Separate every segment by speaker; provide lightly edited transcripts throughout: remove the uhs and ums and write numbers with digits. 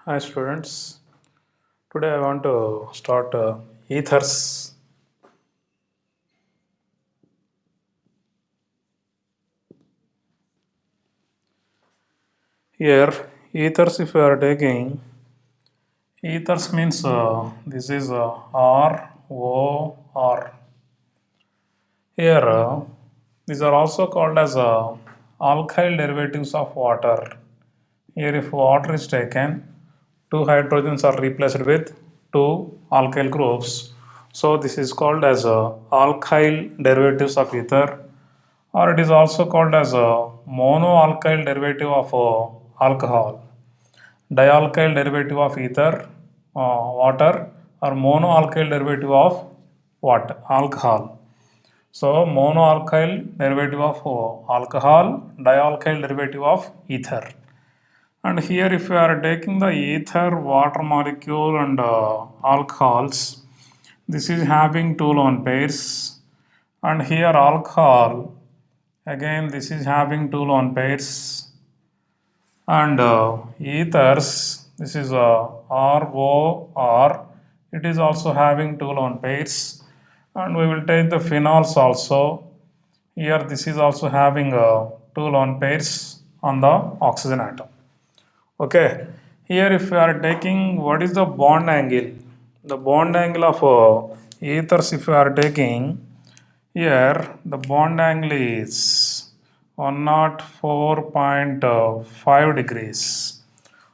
Speaker 1: Hi students. Today I want to start ethers. Here, ethers if you are taking, ethers means this is R O R. Here, these are also called as alkyl derivatives of water. Here, if water is taken, two hydrogens are replaced with two alkyl groups. So, this is called as alkyl derivatives of ether, or it is also called as a monoalkyl derivative of alcohol, dialkyl derivative of ether, water, or monoalkyl derivative of water, alcohol. So, monoalkyl derivative of alcohol, dialkyl derivative of ether. And here, if you are taking the ether, water molecule, and alcohols, this is having two lone pairs. And here, alcohol, again, this is having two lone pairs. And ethers, this is ROR, it is also having two lone pairs. And we will take the phenols also. Here, this is also having two lone pairs on the oxygen atom. Okay, here if you are taking what is the bond angle, the bond angle of ethers, if you are taking here, the bond angle is 104.5 degrees.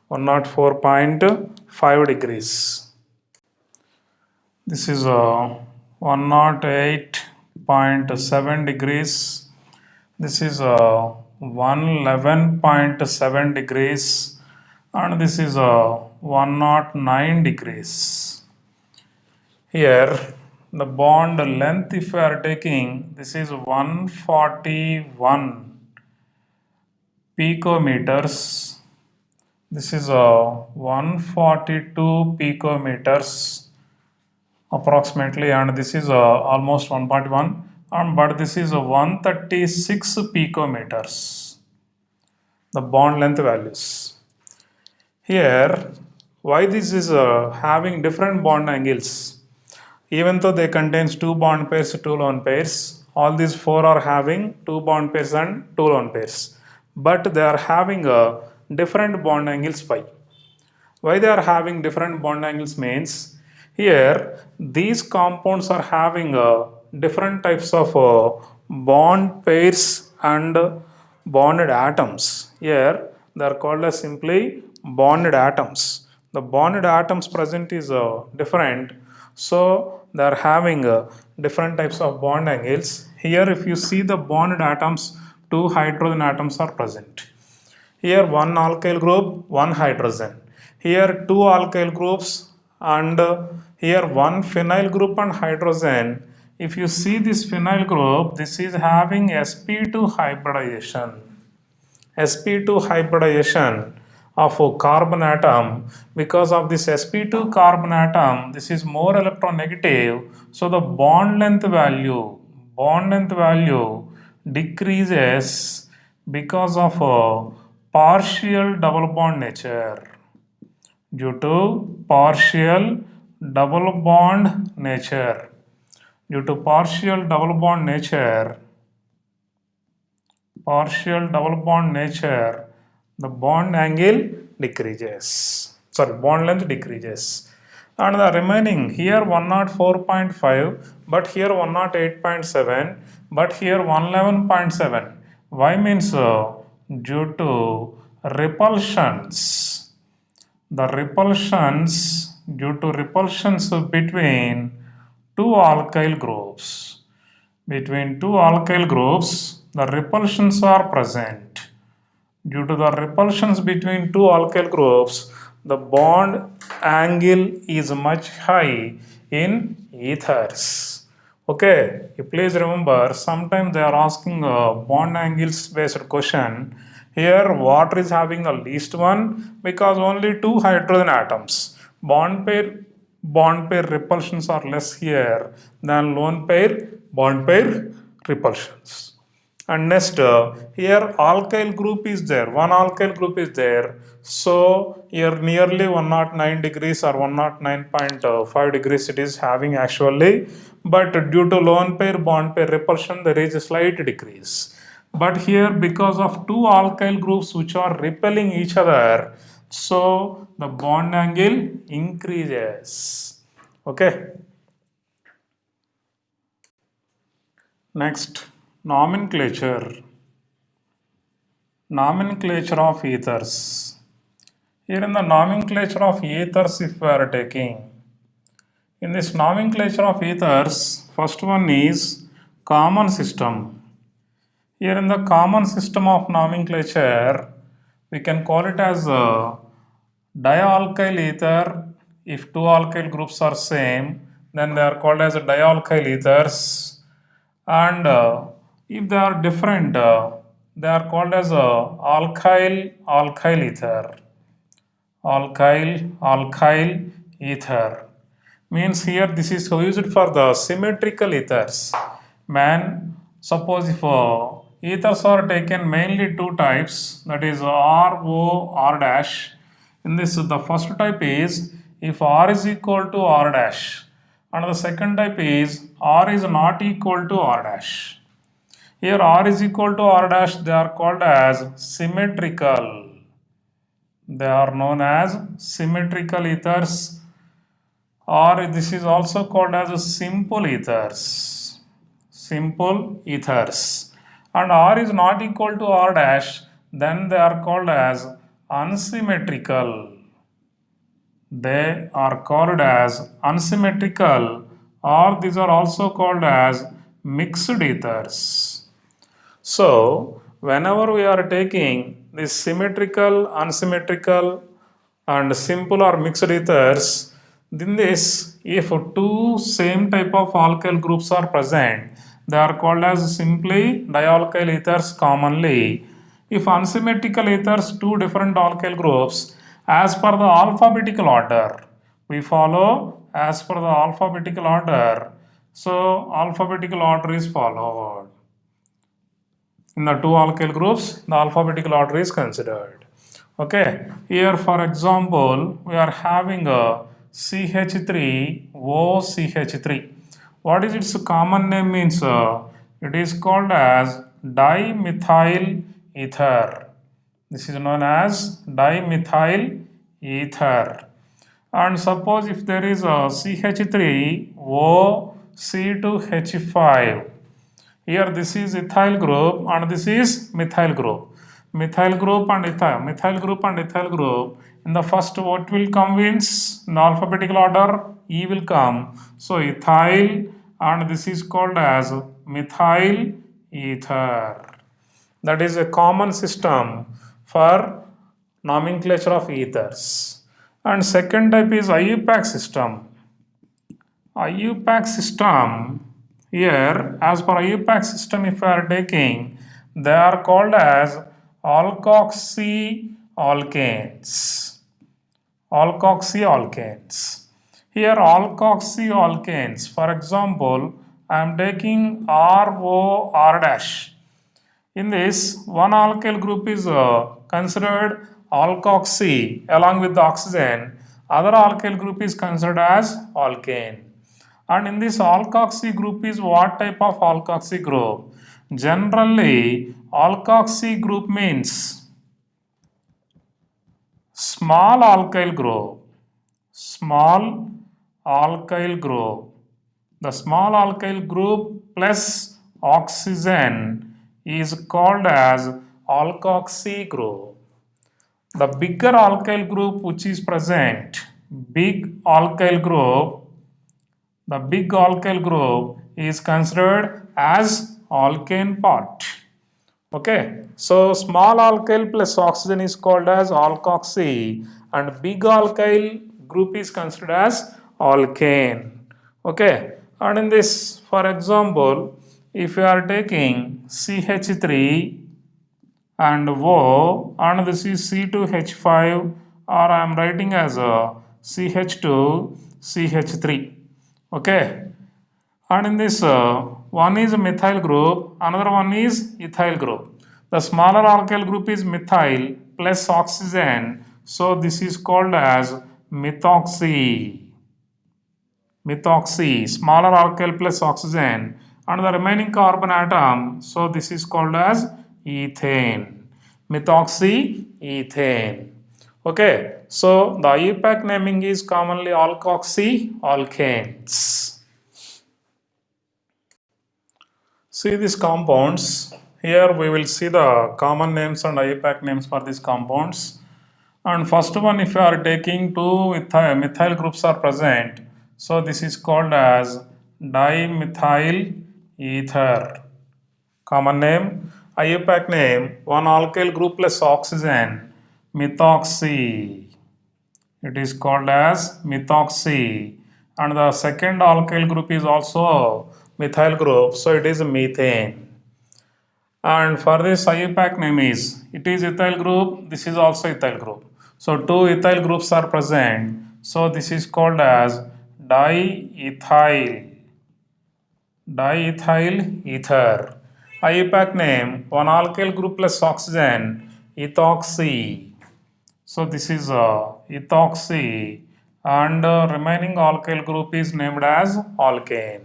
Speaker 1: 104.5 degrees. This is 108.7 degrees. This is 111.7 degrees, and this is 109 degrees. Here, the bond length, if you are taking, this is 141 picometers. This is 142 picometers approximately, and this is almost 141, and but this is 136 picometers, the bond length values. Here, why this is having different bond angles? Even though they contains two bond pairs, two lone pairs, all these four are having two bond pairs and two lone pairs. But they are having a different bond angles pi. Why they are having different bond angles means here these compounds are having different types of bond pairs and bonded atoms. Here they are called as simply bonded atoms. The bonded atoms present is different, so they are having different types of bond angles. Here, if you see the bonded atoms, two hydrogen atoms are present. Here one alkyl group, one hydrogen. Here two alkyl groups, and here one phenyl group and hydrogen. If you see this phenyl group, this is having sp2 hybridization. sp2 hybridization of a carbon atom. Because of this sp2 carbon atom, this is more electronegative, so the bond length value decreases because of partial double bond nature. Due to partial double bond nature, due to partial double bond nature, the bond angle decreases. Sorry, bond length decreases. And the remaining here 104.5, but here 108.7, but here 111.7. Why means due to repulsions. The repulsions, due to repulsions between two alkyl groups. Between two alkyl groups, the repulsions are present. Due to the repulsions between two alkyl groups, the bond angle is much high in ethers. Okay, you please remember, sometimes they are asking a bond angles based question. Here, water is having a least one because only two hydrogen atoms. Bond pair repulsions are less here than lone pair bond pair repulsions. And next, here alkyl group is there, one alkyl group is there. So here nearly 109 degrees or 109.5 degrees it is having actually, but due to lone pair bond pair repulsion there is a slight decrease. But here because of two alkyl groups which are repelling each other, so the bond angle increases. Okay. Next, nomenclature. Nomenclature of ethers. Here in the nomenclature of ethers, if we are taking, in this nomenclature of ethers, first one is common system. Here in the common system of nomenclature, we can call it as a dialkyl ether. If two alkyl groups are same, then they are called as a dialkyl ethers. And if they are different, they are called as a alkyl ether. Alkyl ether means here this is used for the symmetrical ethers. Man, suppose if ethers are taken mainly two types, that is R O R dash. In this, the first type is if R is equal to R dash, and the second type is R is not equal to R dash. Here R is equal to R dash, they are called as symmetrical. They are known as symmetrical ethers, or this is also called as simple ethers. Simple ethers. And R is not equal to R dash, then they are called as unsymmetrical. They are called as unsymmetrical, or these are also called as mixed ethers. So, whenever we are taking this symmetrical, unsymmetrical, and simple or mixed ethers, then this, if two same type of alkyl groups are present, they are called as simply dialkyl ethers commonly. If unsymmetrical ethers, two different alkyl groups, as per the alphabetical order, we follow as per the alphabetical order. So, alphabetical order is followed. In the two alkyl groups, the alphabetical order is considered. Okay, here for example, we are having a CH3OCH3. What is its common name means? It is called as dimethyl ether. This is known as dimethyl ether. And suppose if there is a CH3OC2H5, here this is ethyl group and this is methyl group. Methyl group and ethyl, methyl group and ethyl group. In the first, what will come means in alphabetical order, E will come. So ethyl, and this is called as methyl ether. That is a common system for nomenclature of ethers. And second type is IUPAC system. IUPAC system, here as per IUPAC system, if we are taking, they are called as alkoxyalkanes. Alkoxyalkanes. Here alkoxyalkanes, for example, I am taking ROR dash. In this, one alkyl group is considered alkoxy along with the oxygen. Other alkyl group is considered as alkane. And in this alkoxy group is what type of alkoxy group? Generally, alkoxy group means small alkyl group. Small alkyl group. The small alkyl group plus oxygen is called as alkoxy group. The bigger alkyl group which is present, big alkyl group, the big alkyl group is considered as alkane part. Okay, so small alkyl plus oxygen is called as alkoxy, and big alkyl group is considered as alkane. Okay, and in this, for example, if you are taking CH3 and O, and this is C2H5, or I am writing as a CH2CH3. Okay, and in this one is methyl group, another one is ethyl group. The smaller alkyl group is methyl plus oxygen, so this is called as methoxy. Methoxy, smaller alkyl plus oxygen, and the remaining carbon atom, so this is called as ethane. Methoxy ethane. Okay, so the IUPAC naming is commonly alkoxy alkanes. See these compounds. Here we will see the common names and IUPAC names for these compounds. And first one, if you are taking two methyl groups are present, so this is called as dimethyl ether. Common name, IUPAC name, one alkyl group plus oxygen, methoxy. It is called as methoxy. And the second alkyl group is also methyl group, so it is methane. And for this IUPAC name is, it is ethyl group, this is also ethyl group. So two ethyl groups are present, so this is called as diethyl ether. IUPAC name, one alkyl group plus oxygen, ethoxy. So this is ethoxy, and remaining alkyl group is named as alkane.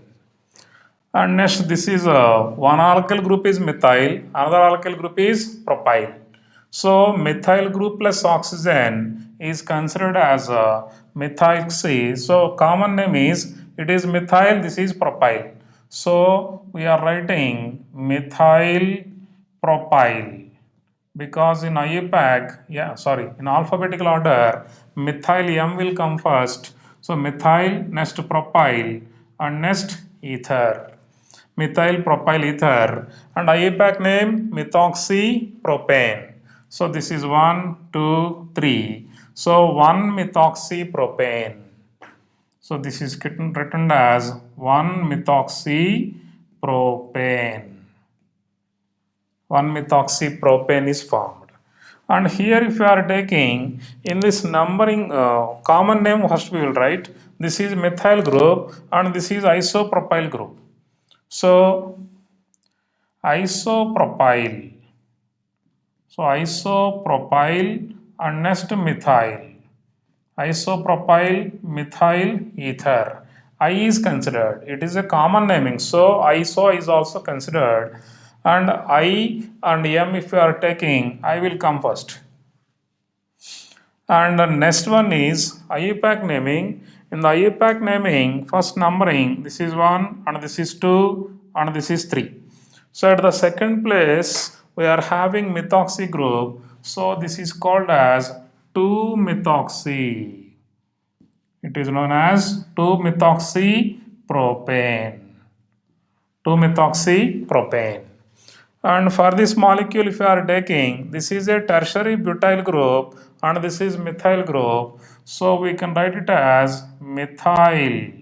Speaker 1: And next, this is one alkyl group is methyl, another alkyl group is propyl. So methyl group plus oxygen is considered as methoxy. So common name is, it is methyl, this is propyl. So we are writing methyl propyl, because in IUPAC, in alphabetical order, methyl M will come first. So methyl, next propyl, and next ether. Methyl propyl ether, and IUPAC name methoxypropane. So this is 1, 2, 3. So 1 methoxypropane. So this is written as 1 methoxypropane. 1 methoxypropane is formed. And here if you are taking in this numbering, common name first we will write, this is methyl group and this is isopropyl group. So isopropyl, and next methyl, isopropyl methyl ether. I is considered, it is a common naming, so iso is also considered, and I and M if you are taking, I will come first. And the next one is IUPAC naming. In the IUPAC naming, first numbering, this is 1 and this is 2 and this is 3. So at the second place, we are having methoxy group. So this is called as 2-methoxy. It is known as 2-methoxypropane. 2-methoxypropane. And for this molecule, if you are taking, this is a tertiary butyl group and this is methyl group. So we can write it as methyl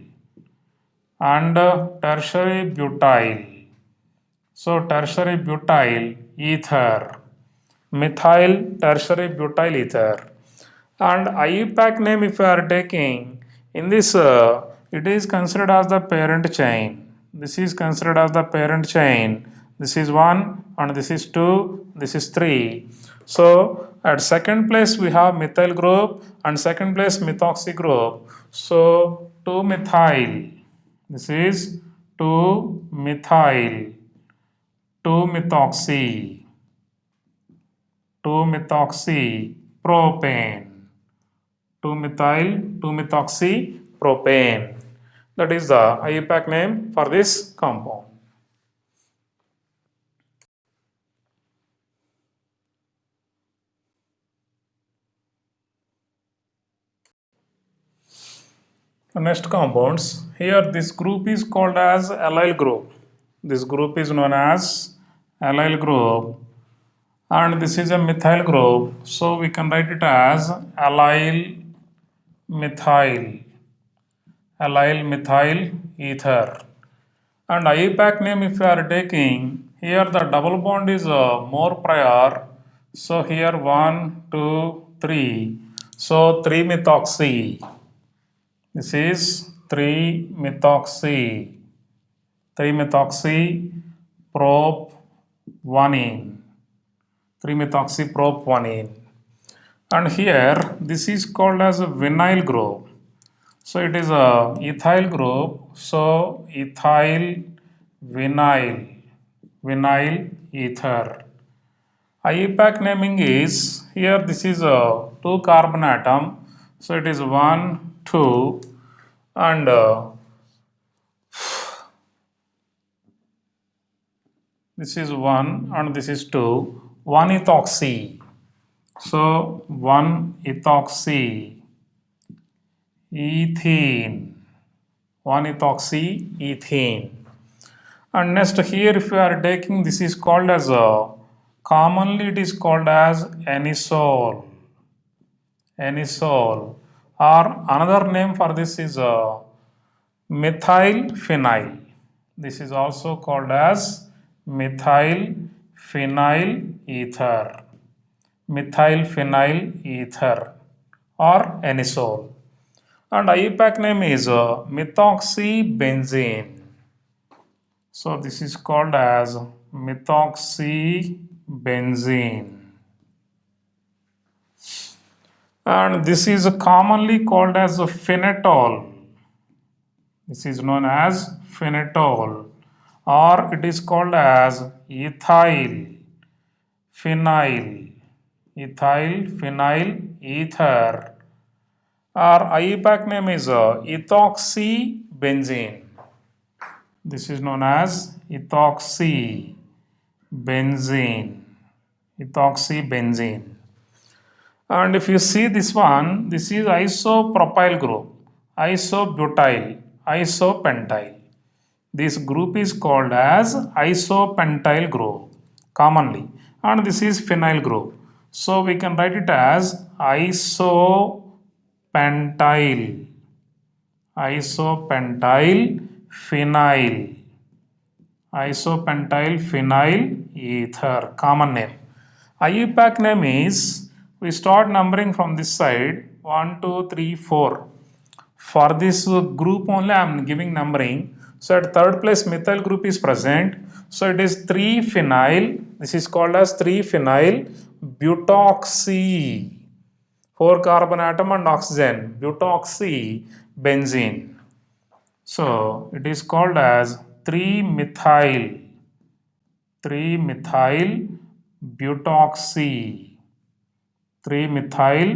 Speaker 1: and tertiary butyl. So tertiary butyl ether, methyl tertiary butyl ether. And IUPAC name if you are taking, in this it is considered as the parent chain. This is considered as the parent chain. This is 1 and this is 2, this is 3. So at second place we have methyl group and second place methoxy group. So 2-methyl, this is 2-methyl, 2-methoxy, 2-methoxypropane. 2-methoxypropane. That is the IUPAC name for this compound. The next compounds. Here this group is called as allyl group. This group is known as allyl group, and this is a methyl group. So we can write it as allyl methyl ether. And IUPAC name if you are taking, here the double bond is more prior. So here 1, 2, 3. So 3-methoxy. This is 3-methoxy. 3-methoxypropanone. 3-methoxypropanone. And here this is called as a vinyl group. So it is a ethyl group. So ethyl vinyl ether. IUPAC naming is here. This is a 2 carbon atom. So it is 1, 2, and this is 1 and this is 2. 1 ethoxy. So 1 ethoxy ethene. 1 ethoxy ethene. And next here if you are taking, this is called as a, commonly it is called as anisole. Anisole, or another name for this is methyl phenyl. This is also called as methyl phenyl ether. Methyl phenyl ether or anisole. And IUPAC name is methoxybenzene. So this is called as methoxybenzene. And this is commonly called as a phenetol. This is known as phenetol, or it is called as ethyl phenyl ether, or IUPAC name is ethoxybenzene. This is known as ethoxybenzene. And if you see this one, this is isopropyl group, isobutyl, isopentyl. This group is called as isopentyl group commonly, and this is phenyl group. So we can write it as isopentyl phenyl, isopentyl phenyl ether, common name. IUPAC name is, we start numbering from this side 1, 2, 3, 4. For this group only I am giving numbering. So at third place methyl group is present. So it is 3-phenyl. This is called as 3-phenyl butoxy. 4 carbon atom and oxygen, butoxybenzene. So it is called as 3-methyl butoxy. 3-methyl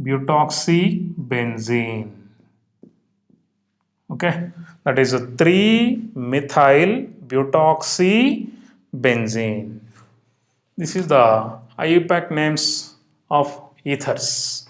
Speaker 1: butoxybenzene. Okay, that is a 3-methyl butoxybenzene. This is the IUPAC names of ethers.